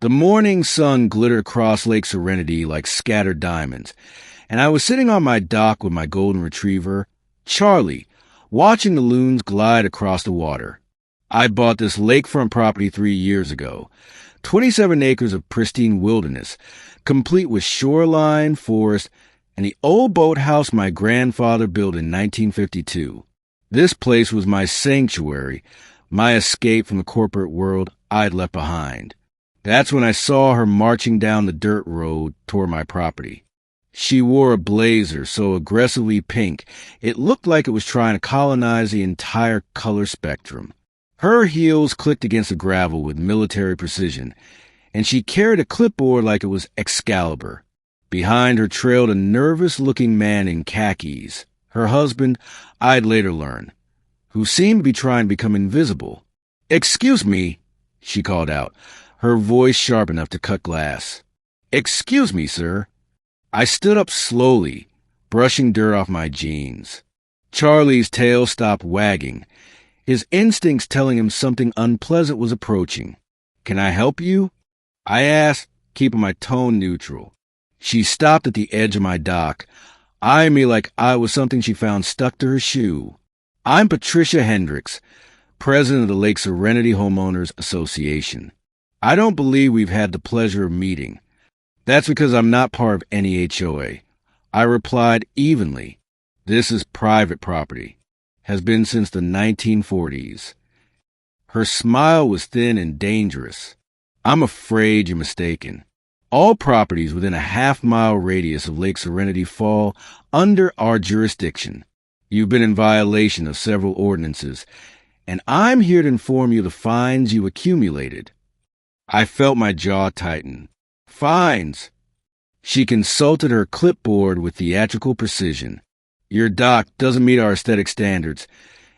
The morning sun glittered across Lake Serenity like scattered diamonds, and I was sitting on my dock with my golden retriever, Charlie, watching the loons glide across the water. I bought this lakefront property 3 years ago, 27 acres of pristine wilderness, complete with shoreline, forest, and the old boathouse my grandfather built in 1952. This place was my sanctuary, my escape from the corporate world I'd left behind. That's when I saw her marching down the dirt road toward my property. She wore a blazer so aggressively pink, it looked like it was trying to colonize the entire color spectrum. Her heels clicked against the gravel with military precision, and she carried a clipboard like it was Excalibur. Behind her trailed a nervous-looking man in khakis, her husband, I'd later learn, who seemed to be trying to become invisible. "Excuse me," she called out, her voice sharp enough to cut glass. "Excuse me, sir." I stood up slowly, brushing dirt off my jeans. Charlie's tail stopped wagging, his instincts telling him something unpleasant was approaching. "Can I help you?" I asked, keeping my tone neutral. She stopped at the edge of my dock, eyeing me like I was something she found stuck to her shoe. "I'm Patricia Hendricks, president of the Lake Serenity Homeowners Association. I don't believe we've had the pleasure of meeting. That's because I'm not part of any HOA. I replied evenly. This is private property. Has been since the 1940s. Her smile was thin and dangerous. "I'm afraid you're mistaken. All properties within a half-mile radius of Lake Serenity fall under our jurisdiction. You've been in violation of several ordinances, and I'm here to inform you of the fines you accumulated." I felt my jaw tighten. "Fines." She consulted her clipboard with theatrical precision. "Your dock doesn't meet our aesthetic standards.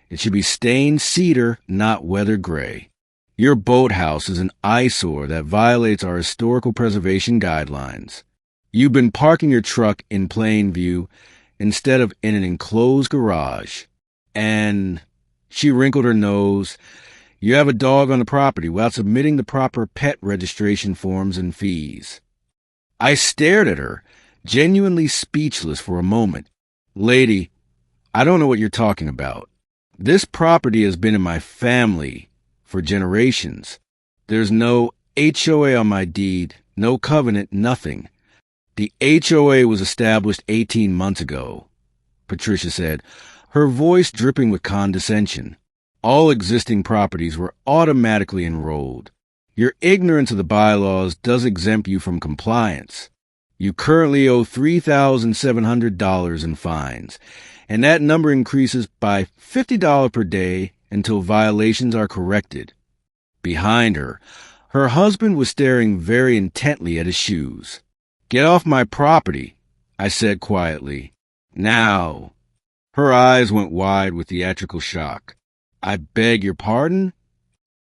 It should be stained cedar, not weather gray. Your boathouse is an eyesore that violates our historical preservation guidelines. You've been parking your truck in plain view instead of in an enclosed garage. And," she wrinkled her nose, "you have a dog on the property without submitting the proper pet registration forms and fees." I stared at her, genuinely speechless for a moment. "Lady, I don't know what you're talking about. This property has been in my family for generations. There's no HOA on my deed, no covenant, nothing. The HOA was established 18 months ago," Patricia said, her voice dripping with condescension. "All existing properties were automatically enrolled. Your ignorance of the bylaws does exempt you from compliance. You currently owe $3,700 in fines, and that number increases by $50 per day until violations are corrected." Behind her, her husband was staring very intently at his shoes. "Get off my property," I said quietly. "Now." Her eyes went wide with theatrical shock. "I beg your pardon?"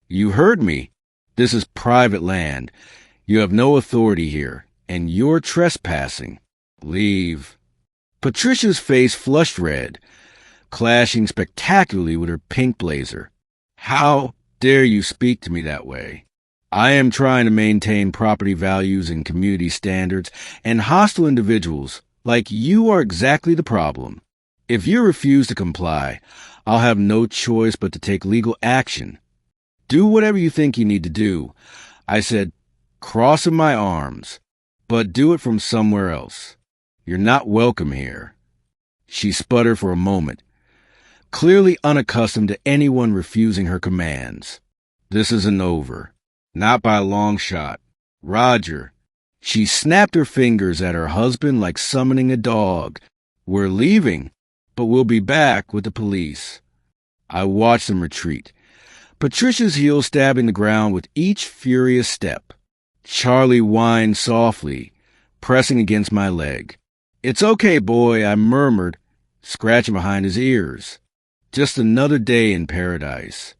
"You heard me. This is private land. You have no authority here, and you're trespassing. Leave." Patricia's face flushed red, clashing spectacularly with her pink blazer. "How dare you speak to me that way? I am trying to maintain property values and community standards, and hostile individuals like you are exactly the problem. If you refuse to comply, I'll have no choice but to take legal action. Do whatever you think you need to do," I said, crossing my arms, "but do it from somewhere else. You're not welcome here." She sputtered for a moment, clearly unaccustomed to anyone refusing her commands. "This isn't over. Not by a long shot. Roger." She snapped her fingers at her husband like summoning a dog. "We're leaving, but we'll be back with the police." I watched them retreat, Patricia's heels stabbing the ground with each furious step. Charlie whined softly, pressing against my leg. "It's okay, boy," I murmured, scratching behind his ears. Just another day in paradise.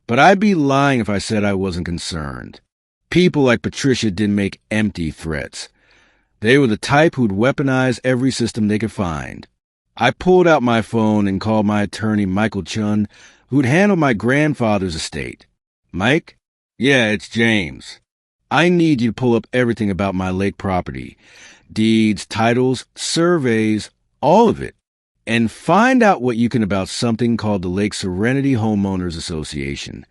But I'd be lying if I said I wasn't concerned. People like Patricia didn't make empty threats. They were the type who'd weaponize every system they could find. I pulled out my phone and called my attorney, Michael Chun, who'd handled my grandfather's estate. "Mike?" "Yeah, it's James." I need you to pull up everything about my lake property. Deeds, titles, surveys, all of it. And find out what you can about something called the Lake Serenity Homeowners Association.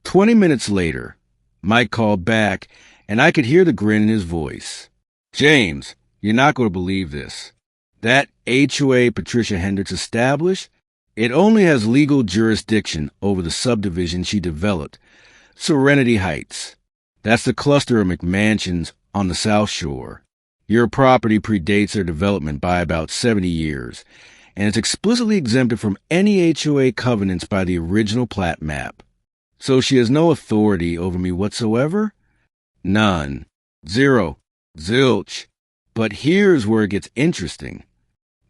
20 minutes later, Mike called back, and I could hear the grin in his voice. James, you're not going to believe this. That HOA Patricia Hendricks established, it only has legal jurisdiction over the subdivision she developed, Serenity Heights. That's the cluster of McMansions on the South Shore. Your property predates their development by about 70 years, and it's explicitly exempted from any HOA covenants by the original plat map. So she has no authority over me whatsoever? None. Zero. Zilch. But here's where it gets interesting.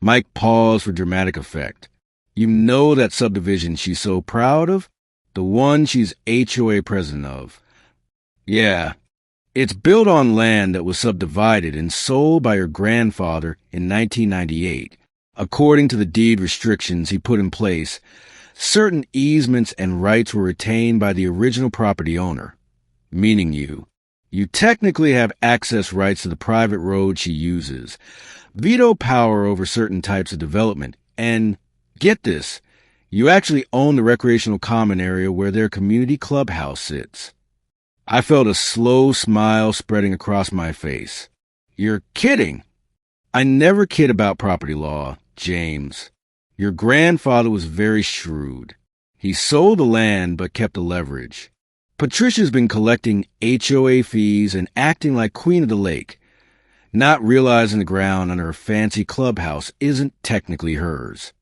Mike paused for dramatic effect. You know that subdivision she's so proud of? The one she's HOA president of. Yeah. It's built on land that was subdivided and sold by her grandfather in 1998. According to the deed restrictions he put in place, certain easements and rights were retained by the original property owner, meaning you. You technically have access rights to the private road she uses, veto power over certain types of development, and, get this, you actually own the recreational common area where their community clubhouse sits. I felt a slow smile spreading across my face. You're kidding. I never kid about property law, James. Your grandfather was very shrewd. He sold the land but kept the leverage. Patricia's been collecting HOA fees and acting like queen of the lake, not realizing the ground under her fancy clubhouse isn't technically hers.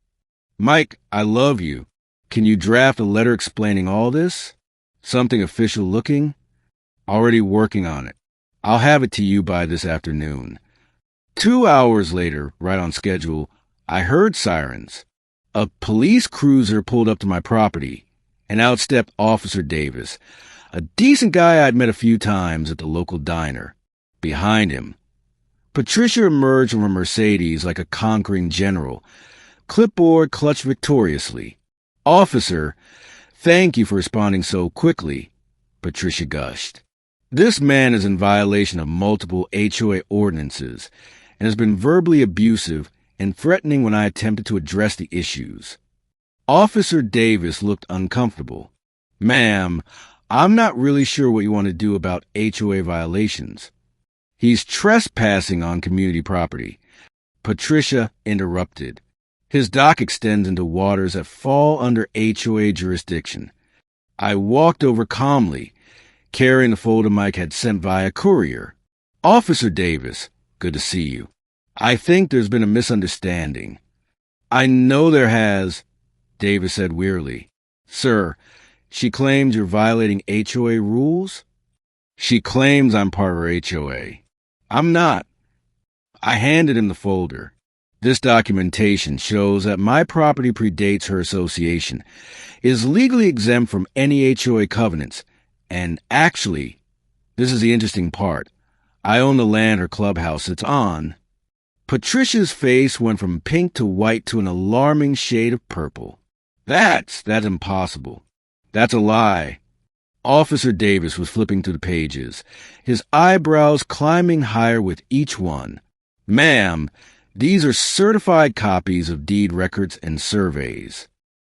Mike, I love you. Can you draft a letter explaining all this? Something official looking? Already working on it. I'll have it to you by this afternoon. 2 hours later, right on schedule, I heard sirens. A police cruiser pulled up to my property, and out stepped Officer Davis, a decent guy I'd met a few times at the local diner. Behind him, Patricia emerged from her Mercedes like a conquering general, clipboard clutched victoriously. Officer, thank you for responding so quickly, Patricia gushed. This man is in violation of multiple HOA ordinances and has been verbally abusive and threatening when I attempted to address the issues. Officer Davis looked uncomfortable. Ma'am, I'm not really sure what you want to do about HOA violations. He's trespassing on community property. Patricia interrupted. His dock extends into waters that fall under HOA jurisdiction. I walked over calmly, carrying the folder Mike had sent via courier. Officer Davis, good to see you. I think there's been a misunderstanding. I know there has, Davis said wearily. Sir, she claims you're violating HOA rules? She claims I'm part of her HOA. I'm not. I handed him the folder. This documentation shows that my property predates her association, is legally exempt from any HOA covenants, and actually, this is the interesting part, I own the land her clubhouse sits on. Patricia's face went from pink to white to an alarming shade of purple. That's impossible. That's a lie. Officer Davis was flipping through the pages, his eyebrows climbing higher with each one. Ma'am, these are certified copies of deed records and surveys.